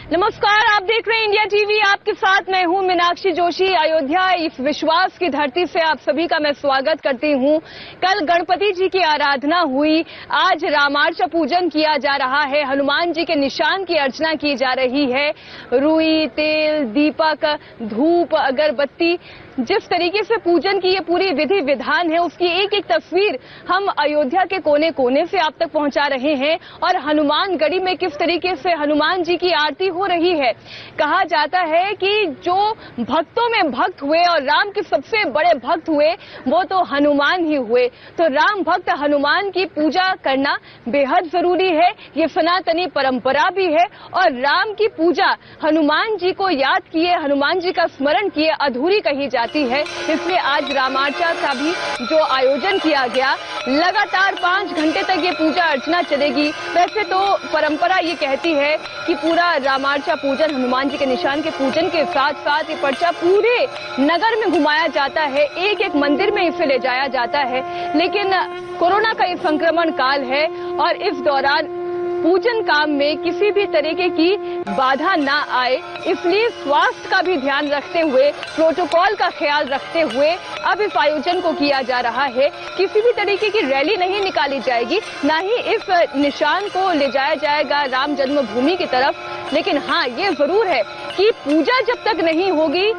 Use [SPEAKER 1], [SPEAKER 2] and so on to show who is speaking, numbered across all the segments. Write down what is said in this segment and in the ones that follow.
[SPEAKER 1] नमस्कार, आप देख रहे हैं इंडिया टीवी। आपके साथ मैं हूं मीनाक्षी जोशी। अयोध्या इस विश्वास की धरती से आप सभी का मैं स्वागत करती हूं। कल गणपति जी की आराधना हुई, आज रामार्चा पूजन किया जा रहा है, हनुमान जी के निशान की अर्चना की जा रही है। रुई, तेल, दीपक, धूप, अगरबत्ती, जिस तरीके से पूजन की ये पूरी विधि विधान है, उसकी एक एक तस्वीर हम अयोध्या के कोने कोने से आप तक पहुंचा रहे हैं। और हनुमानगढ़ी में किस तरीके से हनुमान जी की आरती हो रही है। कहा जाता है कि जो भक्तों में भक्त हुए और राम के सबसे बड़े भक्त हुए वो तो हनुमान ही हुए। तो राम भक्त हनुमान की पूजा करना बेहद जरूरी है, ये सनातनी परंपरा भी है। और राम की पूजा हनुमान जी को याद किए, हनुमान जी का स्मरण किए अधूरी कही जाती है। इसलिए आज रामार्चा का भी जो आयोजन किया गया, लगातार 5 घंटे तक ये पूजा अर्चना चलेगी। वैसे तो परंपरा ये कहती है कि पूरा रामार्चा पूजन हनुमान जी के निशान के पूजन के साथ साथ ये पर्चा पूरे नगर में घुमाया जाता है, एक एक मंदिर में इसे ले जाया जाता है। लेकिन कोरोना का ये संक्रमण काल है और इस दौरान पूजन काम में किसी भी तरीके की बाधा ना आए, इसलिए स्वास्थ्य का भी ध्यान रखते हुए, प्रोटोकॉल का ख्याल रखते हुए अब इस आयोजन को किया जा रहा है। किसी भी तरीके की रैली नहीं निकाली जाएगी, ना ही इस निशान को ले जाया जाएगा राम जन्मभूमि की तरफ। लेकिन हाँ, ये जरूर है कि पूजा जब तक नहीं होगी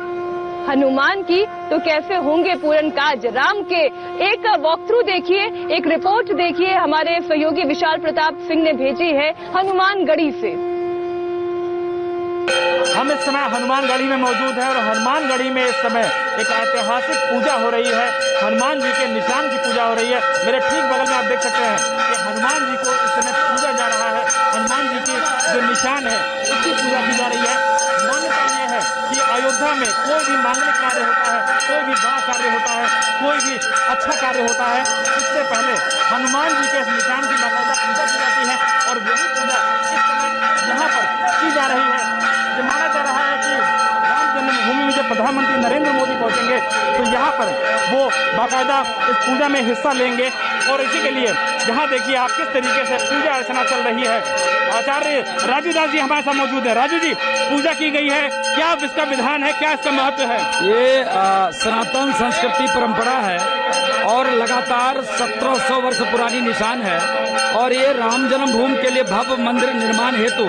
[SPEAKER 1] हनुमान की तो कैसे होंगे पूर्ण काज राम के। एक वॉक थ्रू देखिए, एक रिपोर्ट देखिए, हमारे सहयोगी विशाल प्रताप सिंह ने भेजी है हनुमानगढ़ी से।
[SPEAKER 2] हम इस समय हनुमानगढ़ी में मौजूद हैं और हनुमानगढ़ी में इस समय एक ऐतिहासिक पूजा हो रही है। हनुमान जी के निशान की पूजा हो रही है। मेरे ठीक बगल में आप देख सकते हैं कि हनुमान जी को इस समय पूजा जा रहा है। हनुमान जी की जो निशान है उसकी पूजा की जा रही है। मान्यता ये है कि अयोध्या में कोई भी मांगलिक कार्य होता है, कोई भी बड़ा कार्य होता है, कोई भी अच्छा कार्य होता है, इससे पहले हनुमान जी के निशान की बाकायदा पूजा की जाती है। और वही पूजा इस समय यहाँ पर की जा रही है। ये माना जा रहा है कि राम जन्मभूमि में जब प्रधानमंत्री नरेंद्र मोदी पहुंचेंगे तो यहाँ पर वो बाकायदा इस पूजा में हिस्सा लेंगे। और इसी के लिए यहाँ देखिए आप किस तरीके से पूजा अर्चना चल रही है। आचार्य राजू दास जी हमारे साथ मौजूद है। राजू जी, पूजा की गई है, क्या इसका विधान है, क्या इसका महत्व है?
[SPEAKER 3] ये सनातन संस्कृति परंपरा है और लगातार 1700 वर्ष पुरानी निशान है। और ये राम जन्मभूमि के लिए भव्य मंदिर निर्माण हेतु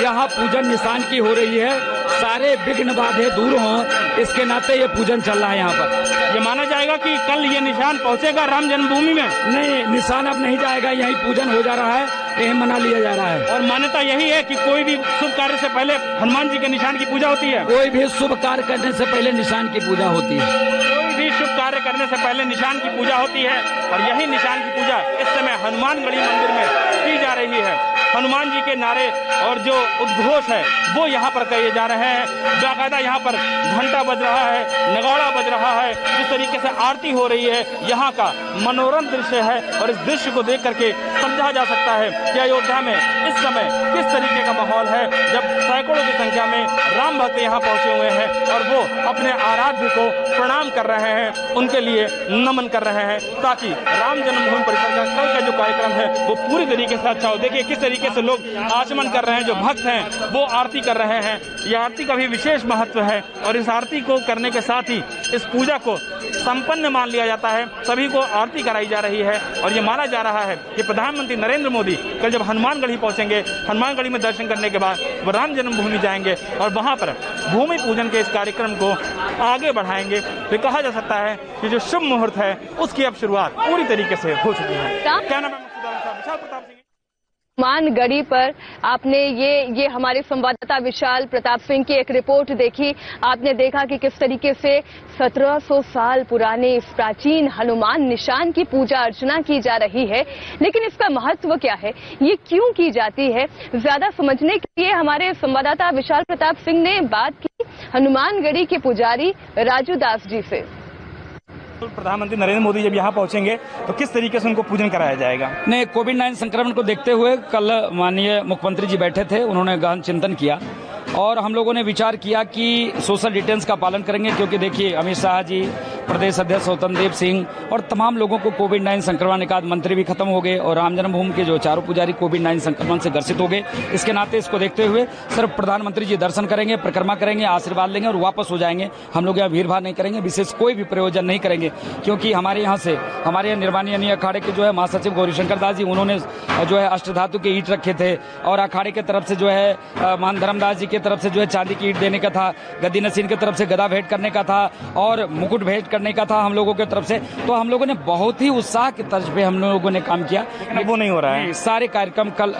[SPEAKER 3] यहाँ पूजन निशान की हो रही है। सारे विघ्न बाधे दूर हों, इसके नाते ये पूजन चल रहा है यहाँ पर।
[SPEAKER 2] ये माना जाएगा कि कल ये निशान पहुँचेगा राम जन्मभूमि में?
[SPEAKER 3] नहीं, निशान अब नहीं जाएगा, यही पूजन हो जा रहा है, यही मना लिया जा रहा है।
[SPEAKER 2] और मान्यता यही है कि कोई भी शुभ कार्य से पहले हनुमान जी के निशान की पूजा होती है।
[SPEAKER 3] कोई भी शुभ कार्य करने से पहले निशान की पूजा होती है।
[SPEAKER 2] कोई भी शुभ कार्य करने से पहले निशान की पूजा होती है। और यही निशान की पूजा इस समय हनुमानगढ़ी मंदिर में की जा रही है। हनुमान जी के नारे और जो उद्घोष है वो यहाँ पर किए जा रहे हैं। बाकायदा यहाँ पर घंटा बज रहा है, नगाड़ा बज रहा है, जिस तरीके से आरती हो रही है, यहाँ का मनोरम दृश्य है। और इस दृश्य को देख करके समझा जा सकता है कि अयोध्या में इस समय किस तरीके का माहौल है, जब सैकड़ों की संख्या में राम भक्त यहाँ पहुंचे हुए हैं और वो अपने आराध्य को प्रणाम कर रहे हैं, उनके लिए नमन कर रहे हैं, ताकि राम जन्मभूमि परिसर का कल का जो कार्यक्रम है वो पूरी तरीके से अच्छा हो। देखिए किस तरीके से लोग आचमन कर रहे हैं, जो भक्त हैं वो आरती कर रहे हैं। यह आरती का भी विशेष महत्व है और इस आरती को करने के साथ ही इस पूजा को संपन्न मान लिया जाता है। सभी को आरती कराई जा रही है और ये माना जा रहा है कि प्रधानमंत्री नरेंद्र मोदी कल जब हनुमानगढ़ी पहुंचेंगे, हनुमानगढ़ी में दर्शन करने के बाद वो राम जन्मभूमि जाएंगे और वहां पर भूमि पूजन के इस कार्यक्रम को आगे बढ़ाएंगे। तो कहा जा सकता है कि जो शुभ मुहूर्त है उसकी अब शुरुआत पूरी तरीके से हो चुकी है। क्या नाम है? विशाल प्रताप सिंह।
[SPEAKER 1] हनुमानगढ़ी पर आपने ये हमारे संवाददाता विशाल प्रताप सिंह की एक रिपोर्ट देखी। आपने देखा कि किस तरीके से 1700 साल पुराने इस प्राचीन हनुमान निशान की पूजा अर्चना की जा रही है। लेकिन इसका महत्व क्या है, ये क्यों की जाती है, ज्यादा समझने के लिए हमारे संवाददाता विशाल प्रताप सिंह ने बात की हनुमानगढ़ी के पुजारी राजू दास जी से।
[SPEAKER 2] प्रधानमंत्री नरेंद्र मोदी जब यहाँ पहुंचेंगे तो किस तरीके से उनको पूजन कराया जाएगा?
[SPEAKER 3] नहीं, कोविड-19 संक्रमण को देखते हुए कल माननीय मुख्यमंत्री जी बैठे थे, उन्होंने गहन चिंतन किया और हम लोगों ने विचार किया कि सोशल डिस्टेंस का पालन करेंगे। क्योंकि देखिए अमित शाह जी प्रदेश अध्यक्ष स्वतंत्र देव सिंह और तमाम लोगों को कोविड-19 संक्रमण के बाद मंत्री भी खत्म हो गए और राम जन्मभूमि के जो चारों पुजारी कोविड-19 संक्रमण से ग्रसित हो गए। इसके नाते इसको देखते हुए सिर्फ प्रधानमंत्री जी दर्शन करेंगे, परिक्रमा करेंगे, आशीर्वाद लेंगे और वापस हो जाएंगे। हम लोग यहाँ भीड़ भाड़ नहीं करेंगे, विशेष कोई भी प्रयोजन नहीं करेंगे, क्योंकि हमारे यहाँ से हमारे यहाँ निर्वाणी अखाड़े के जो है महासचिव गौरीशंकर दास जी, उन्होंने जो है अष्टधातु के ईंट रखे थे और अखाड़े की तरफ से जो है महान धर्मदास जी की तरफ से जो है चांदी की ईंट देने का था, गद्दी नसीन की तरफ से गदा भेंट करने का था और मुकुट भेंट करने का था हम लोगों की तरफ से। तो हम लोगों ने बहुत ही उत्साह की तर्ज पे हम लोगों ने काम किया,
[SPEAKER 2] लेकिन वो नहीं हो रहा है।
[SPEAKER 3] सारे कार्यक्रम कल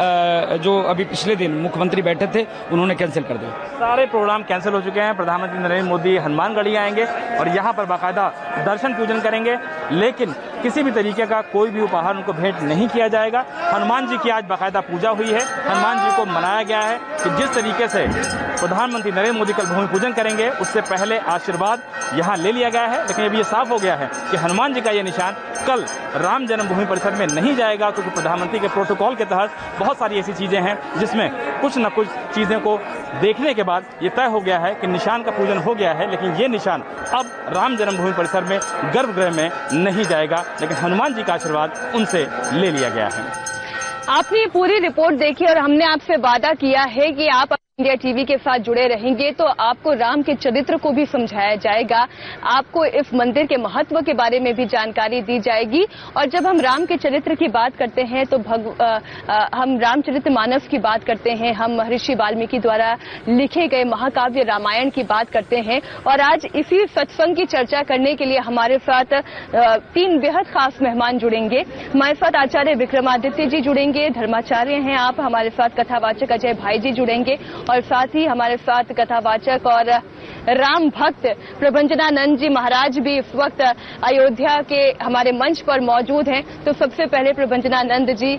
[SPEAKER 3] जो अभी पिछले दिन मुख्यमंत्री बैठे थे उन्होंने कैंसिल कर दिया।
[SPEAKER 2] सारे प्रोग्राम कैंसिल हो चुके हैं। प्रधानमंत्री नरेंद्र मोदी हनुमानगढ़ी आएंगे और यहाँ पर बाकायदा दर्शन पूजन करेंगे, लेकिन किसी भी तरीके का कोई भी उपहार उनको भेंट नहीं किया जाएगा। हनुमान जी की आज बाकायदा पूजा हुई है। हनुमान जी को मनाया गया है कि जिस तरीके से प्रधानमंत्री नरेंद्र मोदी कल भूमि पूजन करेंगे उससे पहले आशीर्वाद यहाँ ले लिया गया है। लेकिन अब ये साफ हो गया है कि हनुमान जी का ये निशान कल राम जन्मभूमि परिसर में नहीं जाएगा, क्योंकि प्रधानमंत्री के प्रोटोकॉल के तहत बहुत सारी ऐसी चीजें हैं जिसमें कुछ न कुछ चीजें को देखने के बाद ये तय हो गया है कि निशान का पूजन हो गया है, लेकिन ये निशान अब राम जन्मभूमि परिसर में गर्भगृह में नहीं जाएगा, लेकिन हनुमान जी का आशीर्वाद उनसे ले लिया गया है।
[SPEAKER 1] आपने ये पूरी रिपोर्ट देखी और हमने आपसे वादा किया है कि आप इंडिया टीवी के साथ जुड़े रहेंगे तो आपको राम के चरित्र को भी समझाया जाएगा, आपको इस मंदिर के महत्व के बारे में भी जानकारी दी जाएगी। और जब हम राम के चरित्र की बात करते हैं तो हम रामचरितमानस की बात करते हैं, हम महर्षि वाल्मीकि द्वारा लिखे गए महाकाव्य रामायण की बात करते हैं। और आज इसी सत्संग की चर्चा करने के लिए हमारे साथ 3 बेहद खास मेहमान जुड़ेंगे। हमारे साथ आचार्य विक्रमादित्य जी जुड़ेंगे, धर्माचार्य हैं आप, हमारे साथ कथावाचक अजय भाई जी जुड़ेंगे और साथ ही हमारे साथ कथावाचक और राम भक्त प्रभंजनानंद जी महाराज भी इस वक्त अयोध्या के हमारे मंच पर मौजूद हैं। तो सबसे पहले प्रभंजनानंद जी,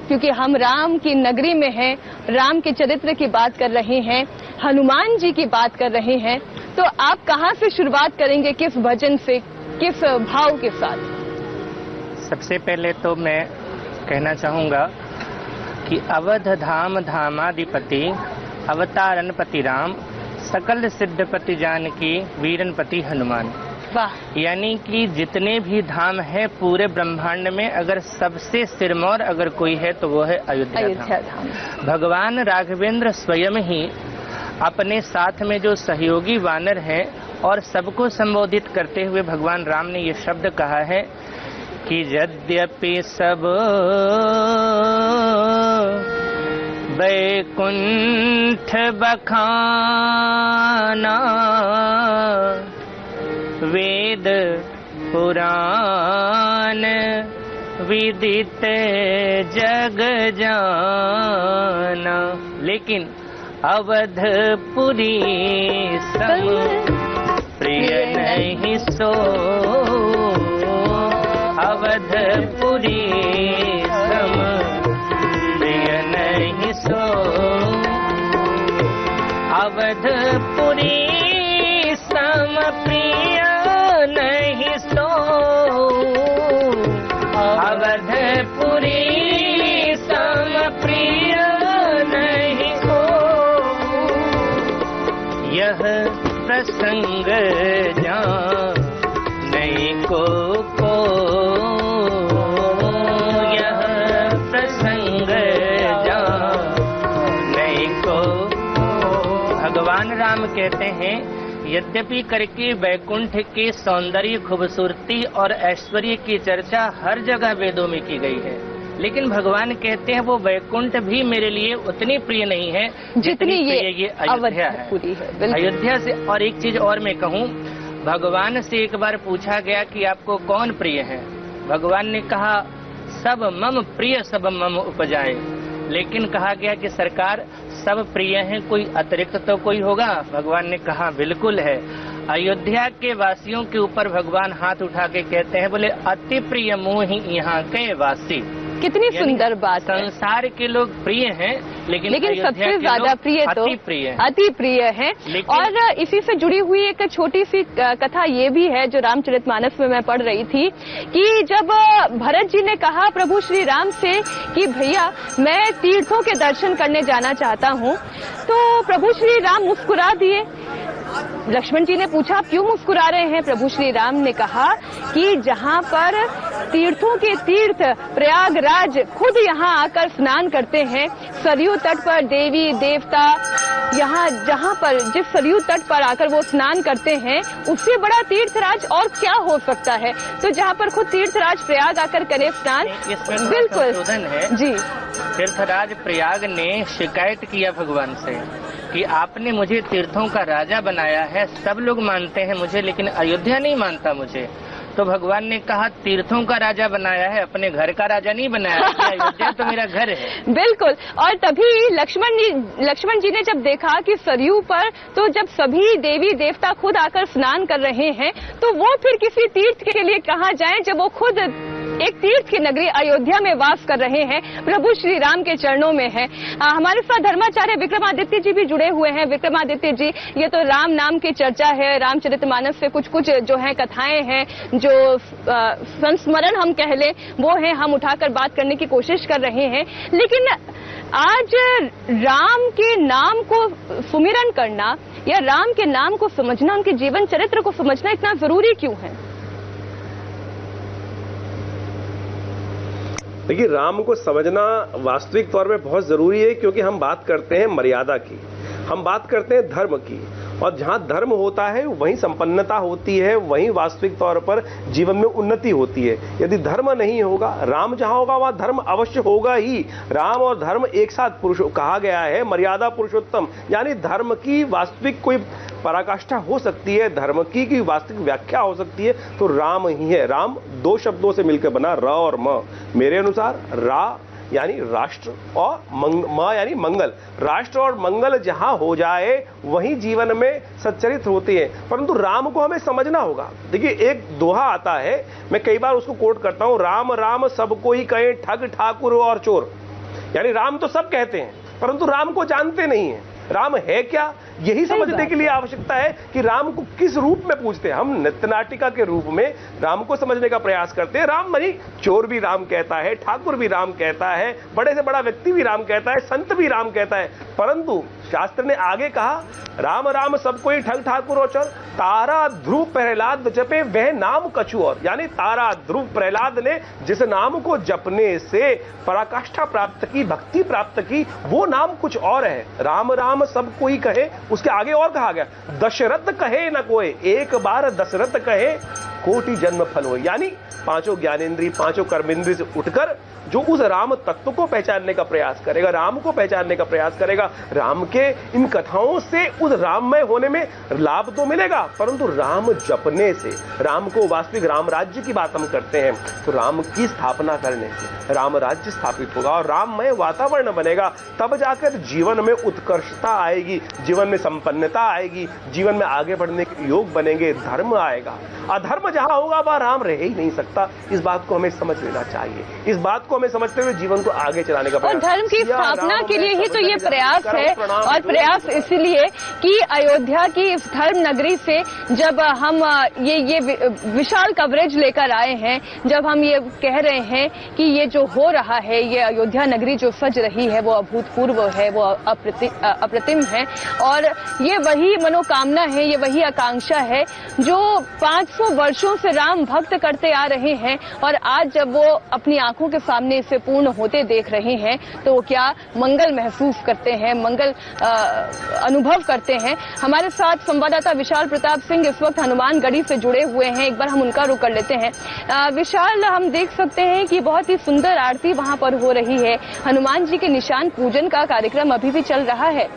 [SPEAKER 1] क्योंकि हम राम की नगरी में हैं, राम के चरित्र की बात कर रहे हैं, हनुमान जी की बात कर रहे हैं, तो आप कहां से शुरुआत करेंगे, किस भजन से, किस भाव के साथ?
[SPEAKER 4] सबसे पहले तो मैं कहना चाहूंगा कि अवध धाम धामाधिपति अवतारणपति राम, सकल सिद्धपति जानकी वीरनपति हनुमान।
[SPEAKER 1] वाह।
[SPEAKER 4] यानी कि जितने भी धाम है पूरे ब्रह्मांड में अगर सबसे सिरमौर अगर कोई है तो वो है अयोध्या धाम। भगवान राघवेंद्र स्वयं ही अपने साथ में जो सहयोगी वानर हैं और सबको संबोधित करते हुए भगवान राम ने ये शब्द कहा है कि यद्यपि सब वैकुंठ बखाना वेद पुराण विदित जग जाना, लेकिन अवधपुरी सम प्रिय नहीं सो, अवधपुरी सम प्रिय नहीं सो, अवधपुरी सम प्रिय नहीं सो, अवधपुरी सम प्रिय नहीं सो। यह प्रसंग जान नहीं को यह प्रसंग जान नहीं को। भगवान राम कहते हैं यद्यपि करके वैकुंठ के सौंदर्य, खूबसूरती और ऐश्वर्य की चर्चा हर जगह वेदों में की गई है, लेकिन भगवान कहते हैं वो वैकुंठ भी मेरे लिए उतनी प्रिय नहीं है जितनी ये अयोध्या है। अयोध्या से। और एक चीज और मैं कहूँ, भगवान से एक बार पूछा गया कि आपको कौन प्रिय है, भगवान ने कहा सब मम प्रिय सब मम उपजाए, लेकिन कहा गया कि सरकार सब प्रिय हैं, कोई अतिरिक्त तो कोई होगा? भगवान ने कहा बिल्कुल है। अयोध्या के वासियों के ऊपर भगवान हाथ उठा के कहते हैं, बोले अति प्रिय मोहि यहाँ के वासी।
[SPEAKER 1] कितनी सुंदर बात है।
[SPEAKER 4] संसार के लोग प्रिय हैं, लेकिन
[SPEAKER 1] सबसे ज्यादा प्रिय तो अति प्रिय है। और इसी से जुड़ी हुई एक छोटी सी कथा ये भी है जो रामचरितमानस में मैं पढ़ रही थी कि जब भरत जी ने कहा प्रभु श्री राम से कि भैया मैं तीर्थों के दर्शन करने जाना चाहता हूँ, तो प्रभु श्री राम मुस्कुरा दिए। लक्ष्मण जी ने पूछा, आप क्यों मुस्कुरा रहे हैं? प्रभु श्री राम ने कहा कि जहां पर तीर्थों के तीर्थ प्रयागराज खुद यहां आकर स्नान करते हैं, सरयू तट पर देवी देवता यहाँ जहां पर जिस सरयू तट पर आकर वो स्नान करते हैं, उससे बड़ा तीर्थराज और क्या हो सकता है? तो जहां पर खुद तीर्थराज प्रयाग आकर करे स्नान, बिल्कुल
[SPEAKER 4] है
[SPEAKER 1] जी।
[SPEAKER 4] तीर्थराज प्रयाग ने शिकायत किया भगवान से कि आपने मुझे तीर्थों का राजा बनाया है, सब लोग मानते हैं मुझे, लेकिन अयोध्या नहीं मानता मुझे। तो भगवान ने कहा, तीर्थों का राजा बनाया है, अपने घर का राजा नहीं बनाया है, अयोध्या तो मेरा घर है।
[SPEAKER 1] बिल्कुल। और तभी लक्ष्मण जी ने जब देखा कि सरयू पर तो जब सभी देवी देवता खुद आकर स्नान कर रहे हैं, तो वो फिर किसी तीर्थ के लिए कहाँ जाएं जब वो खुद एक तीर्थ की नगरी अयोध्या में वास कर रहे हैं, प्रभु श्री राम के चरणों में है। हमारे साथ धर्माचार्य विक्रमादित्य जी भी जुड़े हुए हैं। विक्रमादित्य जी, ये तो राम नाम की चर्चा है, रामचरितमानस से कुछ जो है कथाएं हैं, जो संस्मरण हम कह लें, वो है, हम उठाकर बात करने की कोशिश कर रहे हैं। लेकिन आज राम के नाम को सुमिरन करना या राम के नाम को समझना, उनके जीवन चरित्र को समझना इतना जरूरी क्यों है?
[SPEAKER 5] देखिए, राम को समझना वास्तविक तौर में बहुत जरूरी है, क्योंकि हम बात करते हैं मर्यादा की, हम बात करते हैं धर्म की, और जहां धर्म होता है वहीं संपन्नता होती है, वहीं वास्तविक तौर पर जीवन में उन्नति होती है। यदि धर्म नहीं होगा, राम जहां होगा वहां धर्म अवश्य होगा ही। राम और धर्म एक साथ पुरुष कहा गया है, मर्यादा पुरुषोत्तम, यानी धर्म की वास्तविक कोई पराकाष्ठा हो सकती है, धर्म की वास्तविक व्याख्या हो सकती है, तो राम ही है। राम दो शब्दों से मिलकर बना, र और म। मेरे अनुसार रा यानी राष्ट्र और म यानी मंगल। राष्ट्र और मंगल जहां हो जाए वहीं जीवन में सच्चरित होते हैं, परंतु राम को हमें समझना होगा। देखिए, एक दोहा आता है, मैं कई बार उसको कोट करता हूं, राम राम सब कोई कहे, ठग ठाकुर और चोर। यानी राम तो सब कहते हैं, परंतु राम को जानते नहीं है। राम है क्या, यही समझने के लिए आवश्यकता है कि राम को किस रूप में पूजते हैं। हम नृत्य नाटिका के रूप में राम को समझने का प्रयास करते हैं। राम मनी चोर भी राम कहता है, ध्रुव भी राम कहता है, बड़े से बड़ा व्यक्ति भी राम कहता है, संत भी राम कहता है, परंतु शास्त्र ने आगे कहा, राम राम सब कोई ठग ठाकुर और चोर, तारा ध्रुव प्रहलाद जपे वह नाम कछु और। यानी तारा ध्रुव प्रहलाद ने जिस नाम को जपने से पराकाष्ठा प्राप्त की, भक्ति प्राप्त की, वो नाम कुछ और है। राम राम सब कोई कहे, उसके आगे और कहा गया, दशरथ कहे न कोई, एक बार दशरथ कहे कोटि जन्म फल हो। यानी पांचों ज्ञानेंद्री, पांचों कर्मेंद्री से उठकर जो उस राम तत्व को पहचानने का प्रयास करेगा, राम को पहचानने का प्रयास करेगा, राम के इन कथाओं से उस राममय होने में लाभ तो मिलेगा, परंतु राम जपने से, राम को वास्तविक राम राज्य की बात हम करते हैं, तो राम की स्थापना करने से राम राज्य स्थापित होगा और राममय वातावरण बनेगा। तब जाकर जीवन में उत्कर्षता आएगी, जीवन में संपन्नता आएगी, जीवन में आगे बढ़ने के योग बनेंगे, धर्म आएगा। अधर्म जहां होगा वहां राम रह ही नहीं सकता। इस बात को हमें समझ लेना चाहिए। इस बात को हमें समझते हुए जीवन को आगे चलाने का प्रयास।
[SPEAKER 1] और धर्म की स्थापना के लिए ही तो ये प्रयास है, और प्रयास इसलिए कि अयोध्या की इस धर्म नगरी से जब हम ये विशाल कवरेज लेकर आए हैं, जब हम ये कह रहे हैं कि ये जो हो रहा है, ये अयोध्या नगरी जो सज रही है वो अभूतपूर्व है, वो अप्रतिम है, और ये वही मनोकामना है, ये वही आकांक्षा है जो 500 वर्षों से राम भक्त करते आ रहे हैं, और आज जब वो अपनी आंखों के सामने इसे पूर्ण होते देख रहे हैं तो वो क्या मंगल महसूस करते हैं, मंगल अनुभव करते हैं। हमारे साथ संवाददाता विशाल प्रताप सिंह इस वक्त हनुमानगढ़ी से जुड़े हुए हैं, एक बार हम उनका रुख कर लेते हैं। विशाल, हम देख सकते हैं कि बहुत ही सुंदर आरती वहां पर हो रही है, हनुमान जी के निशान पूजन का कार्यक्रम अभी भी चल रहा है।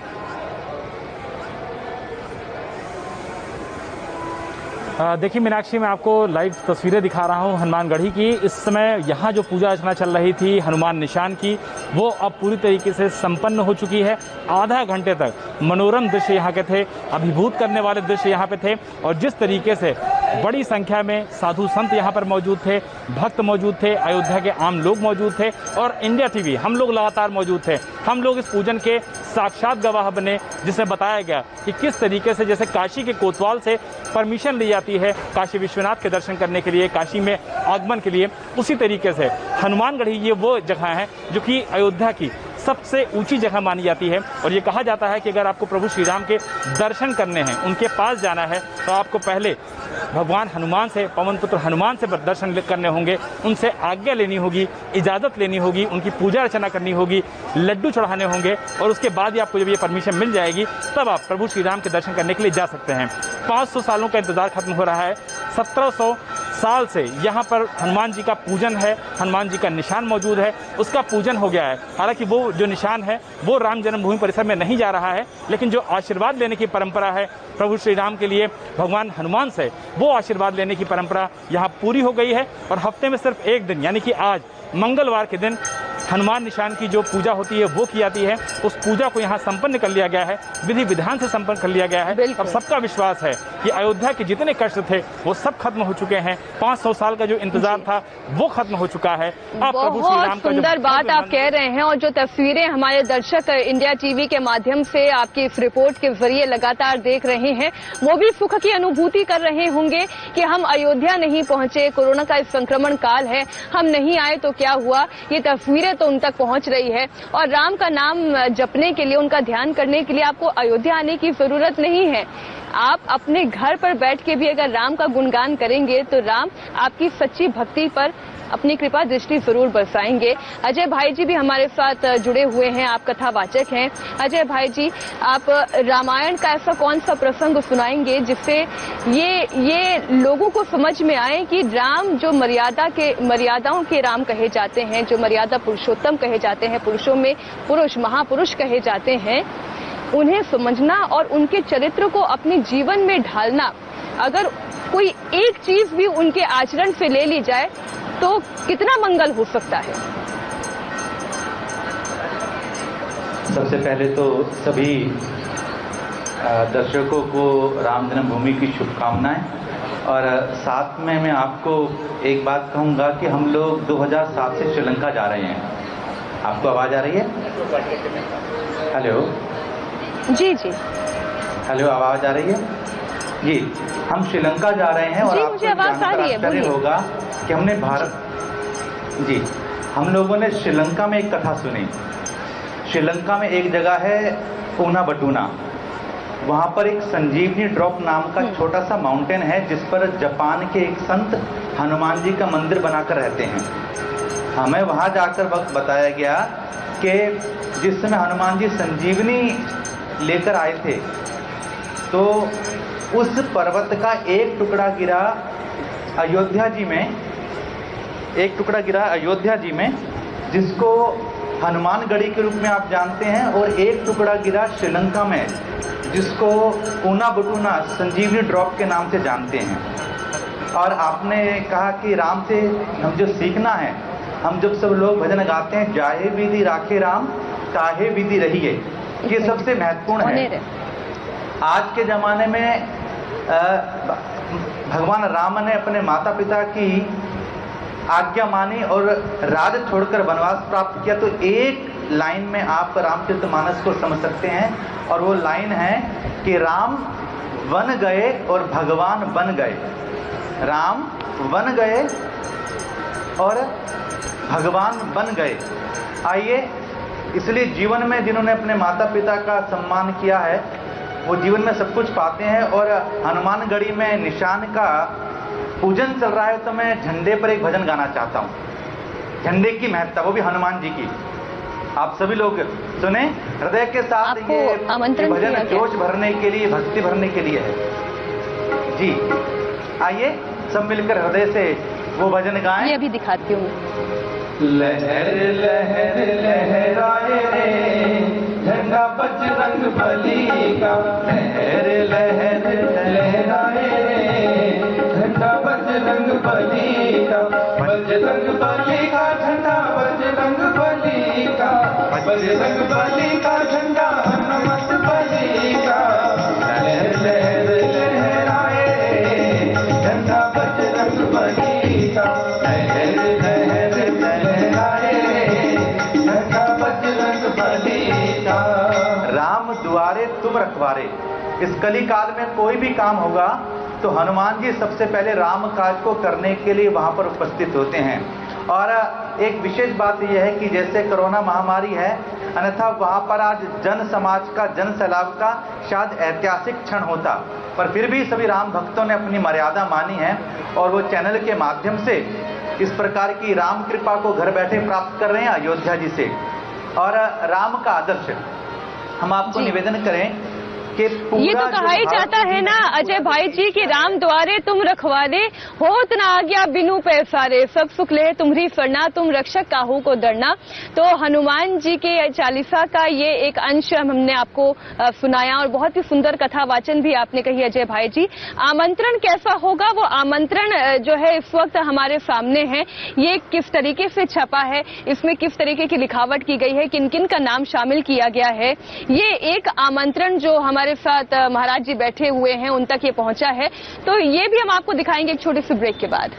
[SPEAKER 2] देखिए मीनाक्षी, मैं आपको लाइव तस्वीरें दिखा रहा हूं हनुमानगढ़ी की। इस समय यहाँ जो पूजा अर्चना चल रही थी हनुमान निशान की, वो अब पूरी तरीके से संपन्न हो चुकी है। आधा घंटे तक मनोरम दृश्य यहाँ के थे, अभिभूत करने वाले दृश्य यहाँ पे थे, और जिस तरीके से बड़ी संख्या में साधु संत यहाँ पर मौजूद थे, भक्त मौजूद थे, अयोध्या के आम लोग मौजूद थे, और इंडिया टीवी हम लोग लगातार मौजूद थे। हम लोग इस पूजन के साक्षात गवाह बने, जिसमें बताया गया कि किस तरीके से जैसे काशी के कोतवाल से परमिशन ली जाती है काशी विश्वनाथ के दर्शन करने के लिए, काशी में आगमन के लिए, उसी तरीके से हनुमानगढ़ी ये वो जगह है जो कि अयोध्या की सबसे ऊंची जगह मानी जाती है। और ये कहा जाता है कि अगर आपको प्रभु श्री राम के दर्शन करने हैं, उनके पास जाना है, तो आपको पहले भगवान हनुमान से, पवन पुत्र हनुमान से दर्शन करने होंगे, उनसे आज्ञा लेनी होगी, इजाज़त लेनी होगी, उनकी पूजा अर्चना करनी होगी, लड्डू चढ़ाने होंगे, और उसके बाद ही आपको जब ये परमिशन मिल जाएगी तब आप प्रभु श्री राम के दर्शन करने के लिए जा सकते हैं। 500 सालों का इंतज़ार खत्म हो रहा है। 1700 साल से यहाँ पर हनुमान जी का पूजन है, हनुमान जी का निशान मौजूद है, उसका पूजन हो गया है। हालांकि वो जो निशान है वो राम जन्मभूमि परिसर में नहीं जा रहा है, लेकिन जो आशीर्वाद लेने की परंपरा है प्रभु श्री राम के लिए भगवान हनुमान से, वो आशीर्वाद लेने की परंपरा यहाँ पूरी हो गई है। और हफ्ते में सिर्फ एक दिन यानी कि आज मंगलवार के दिन हनुमान निशान की जो पूजा होती है वो की जाती है। उस पूजा को यहाँ संपन्न कर लिया गया है, विधि विधान से संपन्न कर लिया गया है। अब सबका विश्वास है कि अयोध्या के जितने कष्ट थे वो सब खत्म हो चुके हैं। 500 साल का जो इंतजार था वो खत्म हो चुका है। अब प्रभु श्री राम का
[SPEAKER 1] सुंदर बात आप कह रहे हैं, और जो तस्वीरें हमारे दर्शक इंडिया टीवी के माध्यम से आपकी इस रिपोर्ट के जरिए लगातार देख रहे हैं, वो भी सुख की अनुभूति कर रहे होंगे कि हम अयोध्या नहीं पहुंचे, कोरोना का इस संक्रमण काल है, हम नहीं आए तो क्या हुआ। ये तस्वीरें तो उन तक पहुंच रही है। और राम का नाम जपने के लिए, उनका ध्यान करने के लिए आपको अयोध्या आने की जरूरत नहीं है। आप अपने घर पर बैठ के भी अगर राम का गुणगान करेंगे तो राम आपकी सच्ची भक्ति पर अपनी कृपा दृष्टि जरूर बरसाएंगे। अजय भाई जी भी हमारे साथ जुड़े हुए हैं, आप कथावाचक हैं। अजय भाई जी, आप रामायण का ऐसा कौन सा प्रसंग सुनाएंगे जिससे ये लोगों को समझ में आए कि राम जो मर्यादाओं के राम कहे जाते हैं, जो मर्यादा पुरुषोत्तम कहे जाते हैं, पुरुषों में पुरुष महापुरुष कहे जाते हैं, उन्हें समझना और उनके चरित्र को अपने जीवन में ढालना, अगर कोई एक चीज भी उनके आचरण से ले ली जाए तो कितना मंगल हो सकता है।
[SPEAKER 6] सबसे पहले तो सभी दर्शकों को राम जन्मभूमि की शुभकामनाएं, और साथ में मैं आपको एक बात कहूंगा कि हम लोग 2007 से श्रीलंका जा रहे हैं। आपको आवाज आ रही है? हेलो
[SPEAKER 1] जी जी,
[SPEAKER 6] हेलो, आवाज आ रही है जी? हम श्रीलंका जा रहे हैं और आपको आश्चर्य होगा कि हमने हम लोगों ने श्रीलंका में एक कथा सुनी। श्रीलंका में एक जगह है ऊना बटूना, वहां पर एक संजीवनी ड्रॉप नाम का छोटा सा माउंटेन है जिस पर जापान के एक संत हनुमान जी का मंदिर बनाकर रहते हैं। हमें वहां जाकर वक्त बताया गया कि जिस समय हनुमान जी संजीवनी लेकर आए थे तो उस पर्वत का एक टुकड़ा गिरा अयोध्या जी में, जिसको हनुमानगढ़ी के रूप में आप जानते हैं, और एक टुकड़ा गिरा श्रीलंका में जिसको ऊना बटूना संजीवनी ड्रॉप के नाम से जानते हैं। और आपने कहा कि राम से हम जो सीखना है, हम जब सब लोग भजन गाते हैं, जाहे विधि राखे राम ताहे विधि रहिए, ये सबसे महत्वपूर्ण है। आज के जमाने में भगवान राम ने अपने माता पिता की आज्ञा मानी और राज छोड़कर वनवास प्राप्त किया, तो एक लाइन में आप रामचरितमानस को समझ सकते हैं, और वो लाइन है कि राम वन गए और भगवान बन गए। राम वन गए और भगवान बन गए। आइए, इसलिए जीवन में जिन्होंने अपने माता पिता का सम्मान किया है वो जीवन में सब कुछ पाते हैं। और हनुमानगढ़ी में निशान का पूजन चल रहा है, तो मैं झंडे पर एक भजन गाना चाहता हूँ। झंडे की महत्ता, वो भी हनुमान जी की। आप सभी लोग सुने हृदय के साथ। ये भजन जोश भरने के लिए, भक्ति भरने के लिए है जी। आइए सब मिलकर हृदय से वो भजन गाएं।
[SPEAKER 1] ये अभी दिखाती हूँ।
[SPEAKER 6] लहर लहर लहराए रे झंडा बजरंग बली का, लहर लहर लहराए रे झंडा बजरंग बली का, बजरंग बली का झंडा, बजरंग बली का, बजरंग बली का झंडा, हनुमत बली का। लहर लहर लहराए रे झंडा बजरंग बली का, लहर लहर लहराए रे झंडा बजरंग बली का। राम दुआरे तुम रखवारे। इस कली काल में कोई भी काम होगा तो हनुमान जी सबसे पहले राम काज को करने के लिए वहां पर उपस्थित होते हैं। और एक विशेष बात यह है कि जैसे कोरोना महामारी है, अन्यथा वहां पर आज जन समाज का, जन सैलाब का शायद ऐतिहासिक क्षण होता, पर फिर भी सभी राम भक्तों ने अपनी मर्यादा मानी है और वो चैनल के माध्यम से इस प्रकार की राम कृपा को घर बैठे प्राप्त कर रहे हैं अयोध्या जी से। और राम का आदर्श हम आपको निवेदन करें कि
[SPEAKER 1] ये तो कहा ही जाता है ना अजय भाई जी कि राम द्वारे तुम रखवारे, होत ना आज्ञा बिनु पैसारे, सब सुख ले तुम्हारी सरना, तुम रक्षक काहू को डरना। तो हनुमान जी के चालीसा का ये एक अंश हमने आपको सुनाया और बहुत ही सुंदर कथा वाचन भी आपने कही अजय भाई जी। आमंत्रण कैसा होगा, वो आमंत्रण जो है इस वक्त हमारे सामने है। ये किस तरीके से छपा है, इसमें किस तरीके की लिखावट की गई है, किन किन का नाम शामिल किया गया है, ये एक आमंत्रण जो हमारे साथ महाराज जी बैठे हुए हैं उन तक ये पहुंचा है। तो ये भी हम आपको दिखाएंगे एक छोटे से ब्रेक के बाद।